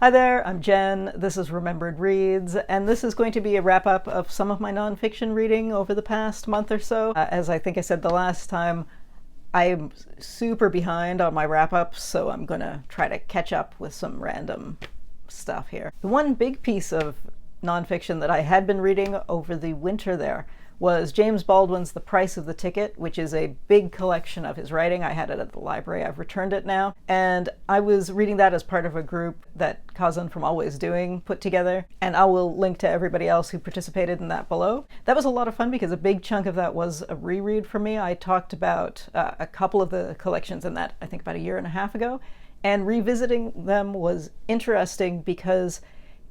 Hi there, I'm Jen. This is Remembered Reads, and this is going to be a wrap-up of some of my nonfiction reading over the past month or so. As I think I said the last time, I'm super behind on my wrap-ups, so I'm going to try to catch up with some random stuff here. The one big piece of nonfiction that I had been reading over the winter there was James Baldwin's The Price of the Ticket, which is a big collection of his writing. I had it at the library. I've returned it now. And I was reading that as part of a group that Cousin from Always Doing put together. And I will link to everybody else who participated in that below. That was a lot of fun because a big chunk of that was a reread for me. I talked about a couple of the collections in that, I think about a year and a half ago. And revisiting them was interesting because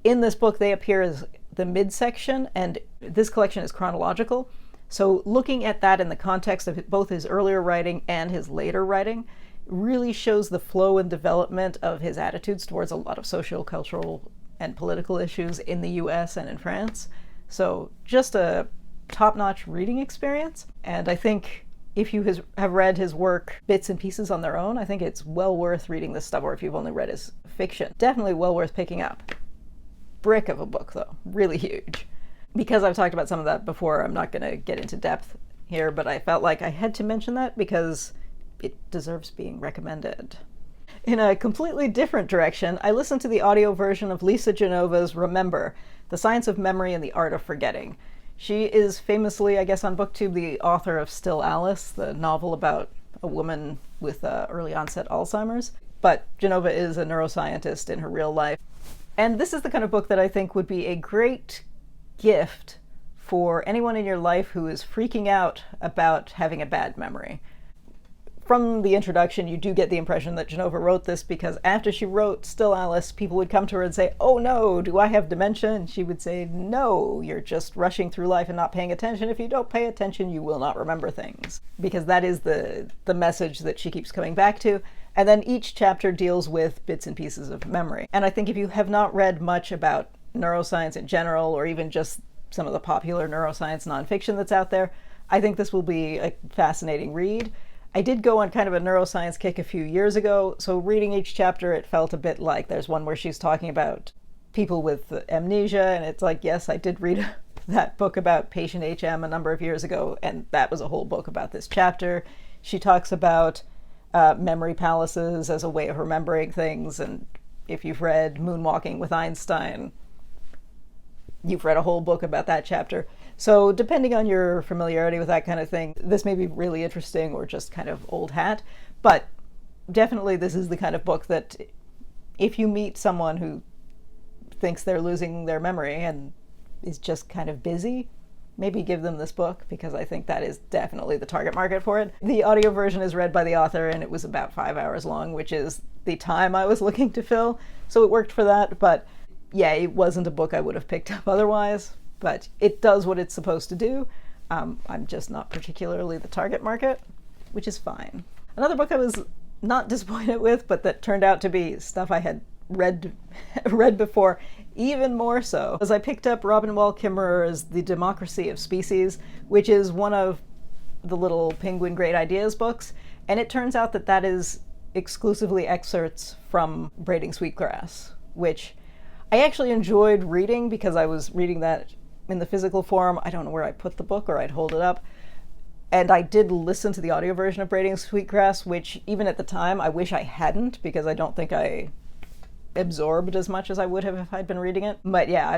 in this book they appear as the midsection, and this collection is chronological. So looking at that in the context of both his earlier writing and his later writing really shows the flow and development of his attitudes towards a lot of social, cultural, and political issues in the US and in France. So just a top-notch reading experience. And I think if you have read his work bits and pieces on their own, I think it's well worth reading this stuff, or if you've only read his fiction, definitely well worth picking up. Brick of a book though, really huge. Because I've talked about some of that before, I'm not going to get into depth here, but I felt like I had to mention that because it deserves being recommended. In a completely different direction, I listened to the audio version of Lisa Genova's Remember, The Science of Memory and the Art of Forgetting. She is famously, I guess on BookTube, the author of Still Alice, the novel about a woman with early onset Alzheimer's. But Genova is a neuroscientist in her real life. And this is the kind of book that I think would be a great gift for anyone in your life who is freaking out about having a bad memory. From the introduction, you do get the impression that Genova wrote this because after she wrote Still Alice, people would come to her and say, "Oh no, do I have dementia?" And she would say, "No, you're just rushing through life and not paying attention. If you don't pay attention, you will not remember things." Because that is the message that she keeps coming back to. And then each chapter deals with bits and pieces of memory. And I think if you have not read much about neuroscience in general, or even just some of the popular neuroscience nonfiction that's out there, I think this will be a fascinating read. I did go on kind of a neuroscience kick a few years ago, so reading each chapter, it felt a bit like there's one where she's talking about people with amnesia, and it's like, yes, I did read that book about patient HM a number of years ago, and that was a whole book about this chapter. She talks about memory palaces as a way of remembering things, and if you've read Moonwalking with Einstein, you've read a whole book about that chapter. So depending on your familiarity with that kind of thing, this may be really interesting or just kind of old hat, but definitely this is the kind of book that if you meet someone who thinks they're losing their memory and is just kind of busy, maybe give them this book, because I think that is definitely the target market for it. The audio version is read by the author, and it was about 5 hours long, which is the time I was looking to fill, so it worked for that. But yeah, it wasn't a book I would have picked up otherwise, but it does what it's supposed to do. I'm just not particularly the target market, which is fine. Another book I was not disappointed with, but that turned out to be stuff I had read before, even more so, as I picked up Robin Wall Kimmerer's The Democracy of Species, which is one of the little Penguin Great Ideas books, and it turns out that that is exclusively excerpts from Braiding Sweetgrass, which I actually enjoyed reading because I was reading that in the physical form. I don't know where I put the book, or I'd hold it up. And I did listen to the audio version of Braiding Sweetgrass, which even at the time I wish I hadn't, because I don't think I absorbed as much as I would have if I'd been reading it. But yeah,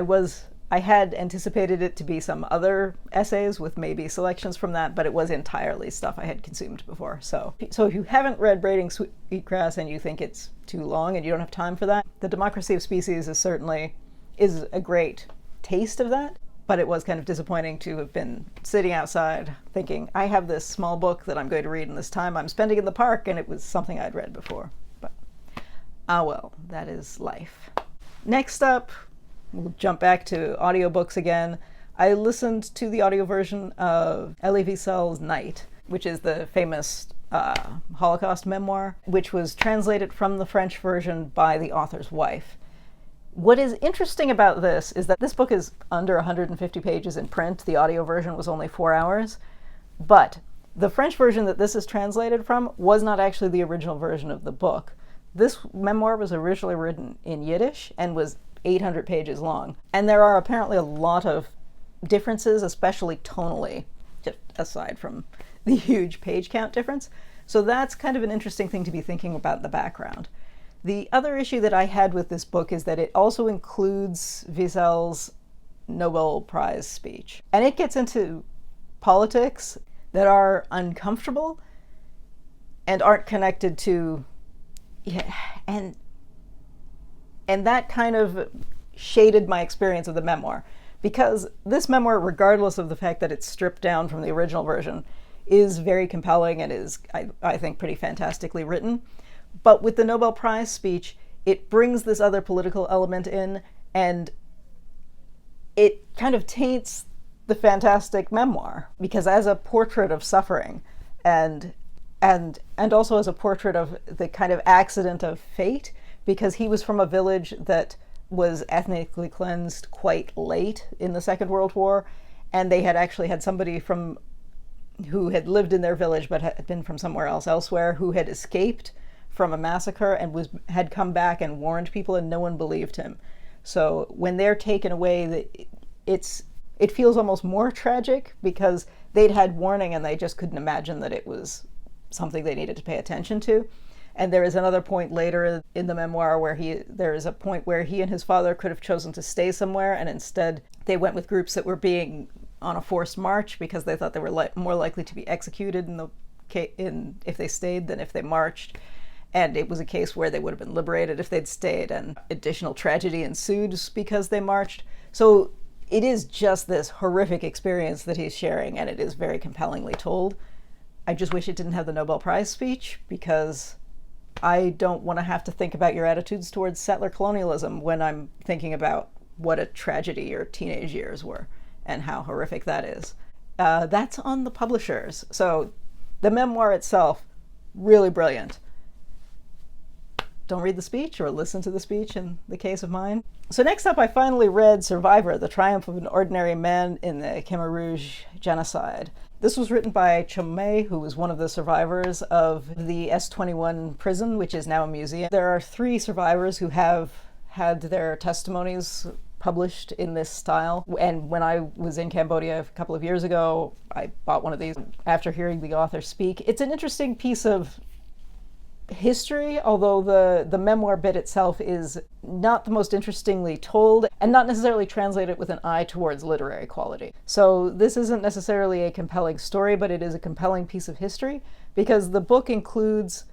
I had anticipated it to be some other essays with maybe selections from that, but it was entirely stuff I had consumed before. So if you haven't read Braiding Sweetgrass and you think it's too long and you don't have time for that, The Democracy of Species is a great taste of that. But it was kind of disappointing to have been sitting outside thinking, I have this small book that I'm going to read in this time I'm spending in the park, and it was something I'd read before. But well, that is life. Next up, we'll jump back to audiobooks again. I listened to the audio version of Elie Wiesel's Night, which is the famous Holocaust memoir, which was translated from the French version by the author's wife. What is interesting about this is that this book is under 150 pages in print. The audio version was only 4 hours, but the French version that this is translated from was not actually the original version of the book. This memoir was originally written in Yiddish and was 800 pages long. And there are apparently a lot of differences, especially tonally, just aside from the huge page count difference. So that's kind of an interesting thing to be thinking about in the background. The other issue that I had with this book is that it also includes Wiesel's Nobel Prize speech. And it gets into politics that are uncomfortable and aren't connected to, and that kind of shaded my experience of the memoir. Because this memoir, regardless of the fact that it's stripped down from the original version, is very compelling and is, I think, pretty fantastically written. But with the Nobel Prize speech, it brings this other political element in, and it kind of taints the fantastic memoir, because as a portrait of suffering and also as a portrait of the kind of accident of fate, because he was from a village that was ethnically cleansed quite late in the Second World War, and they had actually had somebody who had lived in their village but had been from somewhere else elsewhere, who had escaped from a massacre and had come back and warned people, and no one believed him. So when they're taken away, it feels almost more tragic, because they'd had warning and they just couldn't imagine that it was something they needed to pay attention to. And there is another point later in the memoir where there is a point where he and his father could have chosen to stay somewhere, and instead they went with groups that were being on a forced march because they thought they were more likely to be executed if they stayed than if they marched. And it was a case where they would have been liberated if they'd stayed, and additional tragedy ensued because they marched. So it is just this horrific experience that he's sharing, and it is very compellingly told. I just wish it didn't have the Nobel Prize speech, because I don't want to have to think about your attitudes towards settler colonialism when I'm thinking about what a tragedy your teenage years were and how horrific that is. That's on the publishers. So the memoir itself, really brilliant. Don't read the speech, or listen to the speech in the case of mine. So next up, I finally read Survivor, The Triumph of an Ordinary Man in the Khmer Rouge Genocide. This was written by Chum Mey, who was one of the survivors of the S-21 prison, which is now a museum. There are 3 survivors who have had their testimonies published in this style. And when I was in Cambodia a couple of years ago, I bought one of these after hearing the author speak. It's an interesting piece of history, although the memoir bit itself is not the most interestingly told, and not necessarily translated with an eye towards literary quality. So this isn't necessarily a compelling story, but it is a compelling piece of history, because the book includes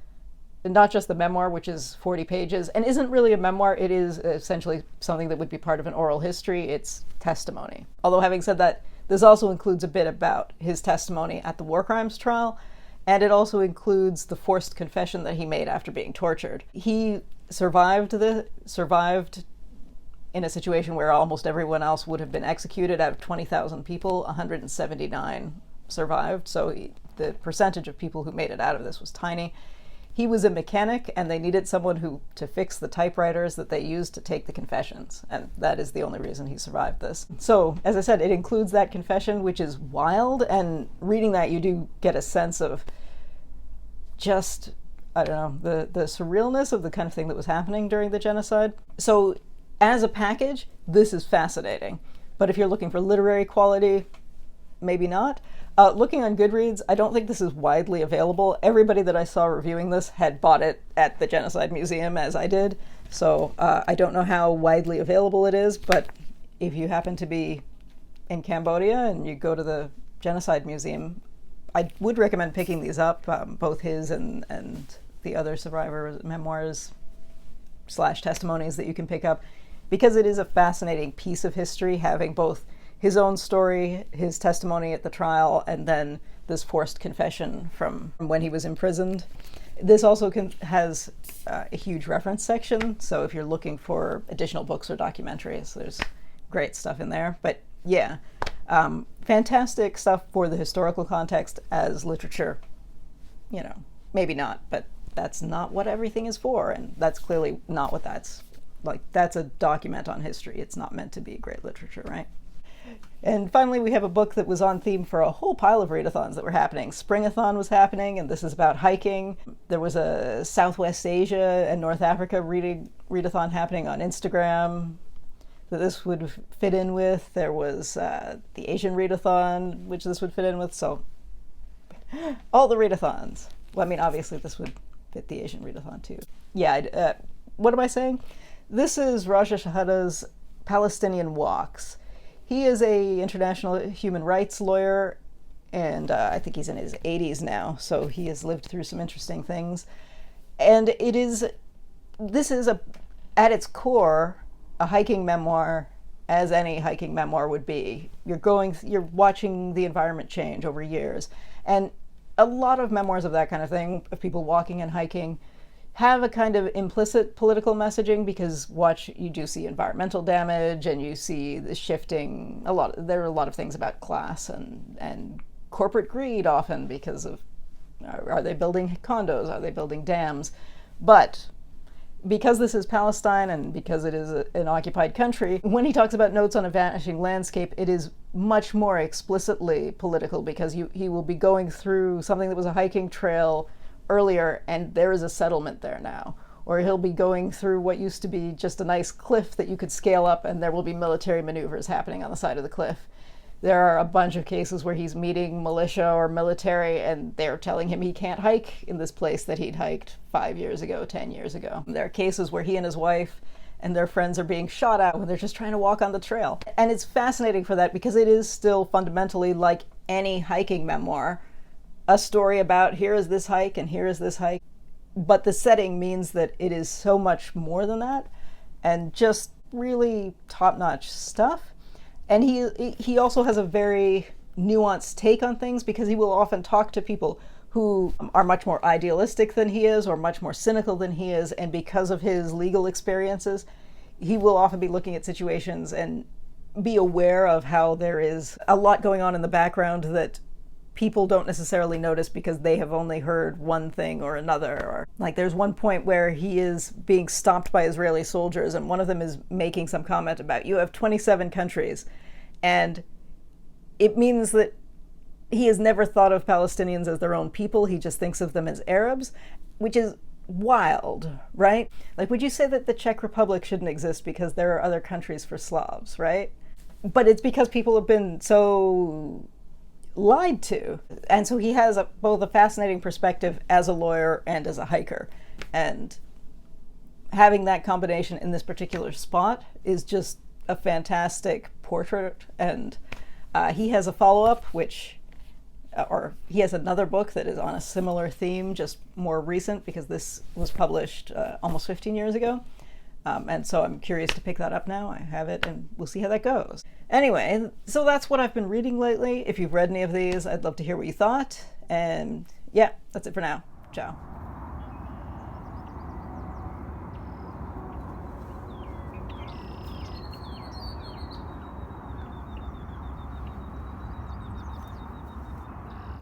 not just the memoir, which is 40 pages, and isn't really a memoir. It is essentially something that would be part of an oral history. It's testimony. Although, having said that, this also includes a bit about his testimony at the war crimes trial, and it also includes the forced confession that he made after being tortured. He survived in a situation where almost everyone else would have been executed. Out of 20,000 people, 179 survived. So the percentage of people who made it out of this was tiny. He was a mechanic, and they needed someone to fix the typewriters that they used to take the confessions. And that is the only reason he survived this. So, as I said, it includes that confession, which is wild. And reading that, you do get a sense of just, I don't know, the surrealness of the kind of thing that was happening during the genocide. So, as a package, this is fascinating. But if you're looking for literary quality, maybe not. Looking on Goodreads, I don't think this is widely available. Everybody that I saw reviewing this had bought it at the Genocide Museum, as I did. So I don't know how widely available it is, but if you happen to be in Cambodia and you go to the Genocide Museum, I would recommend picking these up, both his and the other survivor memoirs / testimonies that you can pick up, because it is a fascinating piece of history, having both his own story, his testimony at the trial, and then this forced confession from when he was imprisoned. This also has a huge reference section, so if you're looking for additional books or documentaries, there's great stuff in there. But yeah, fantastic stuff for the historical context as literature. You know, maybe not, but that's not what everything is for, and that's clearly not what that's like. That's a document on history. It's not meant to be great literature, right? And finally, we have a book that was on theme for a whole pile of readathons that were happening. Springathon was happening, and this is about hiking. There was a Southwest Asia and North Africa readathon happening on Instagram that this would fit in with. There was the Asian readathon, which this would fit in with. So all the readathons. Well, I mean, obviously this would fit the Asian readathon too. Yeah, what am I saying? This is Raja Shehadeh's Palestinian Walks. He is a international human rights lawyer, and I think he's in his 80s now, so he has lived through some interesting things. And this is at its core, a hiking memoir, as any hiking memoir would be. You're watching the environment change over years. And a lot of memoirs of that kind of thing, of people walking and hiking, have a kind of implicit political messaging, because you do see environmental damage, and you see the shifting, there are a lot of things about class and corporate greed often, because of, are they building condos, are they building dams? But because this is Palestine and because it is an occupied country, when he talks about Notes on a Vanishing Landscape, it is much more explicitly political, because he will be going through something that was a hiking trail earlier, and there is a settlement there now. Or he'll be going through what used to be just a nice cliff that you could scale up, and there will be military maneuvers happening on the side of the cliff. There are a bunch of cases where he's meeting militia or military, and they're telling him he can't hike in this place that he'd hiked 5 years ago, 10 years ago. There are cases where he and his wife and their friends are being shot at when they're just trying to walk on the trail. And it's fascinating for that, because it is still fundamentally, like any hiking memoir, a story about here is this hike and here is this hike. But the setting means that it is so much more than that, and just really top-notch stuff. And he also has a very nuanced take on things, because he will often talk to people who are much more idealistic than he is, or much more cynical than he is, and because of his legal experiences, he will often be looking at situations and be aware of how there is a lot going on in the background that people don't necessarily notice, because they have only heard one thing or another. Or like, there's one point where he is being stopped by Israeli soldiers, and one of them is making some comment about, you have 27 countries. And it means that he has never thought of Palestinians as their own people. He just thinks of them as Arabs, which is wild, right? Like, would you say that the Czech Republic shouldn't exist because there are other countries for Slavs, right? But it's because people have been so lied to. And so he has both a fascinating perspective as a lawyer and as a hiker. And having that combination in this particular spot is just a fantastic portrait. And he has a follow-up, he has another book that is on a similar theme, just more recent, because this was published almost 15 years ago. And so I'm curious to pick that up now. I have it, and we'll see how that goes. Anyway, so that's what I've been reading lately. If you've read any of these, I'd love to hear what you thought. And yeah, that's it for now. Ciao.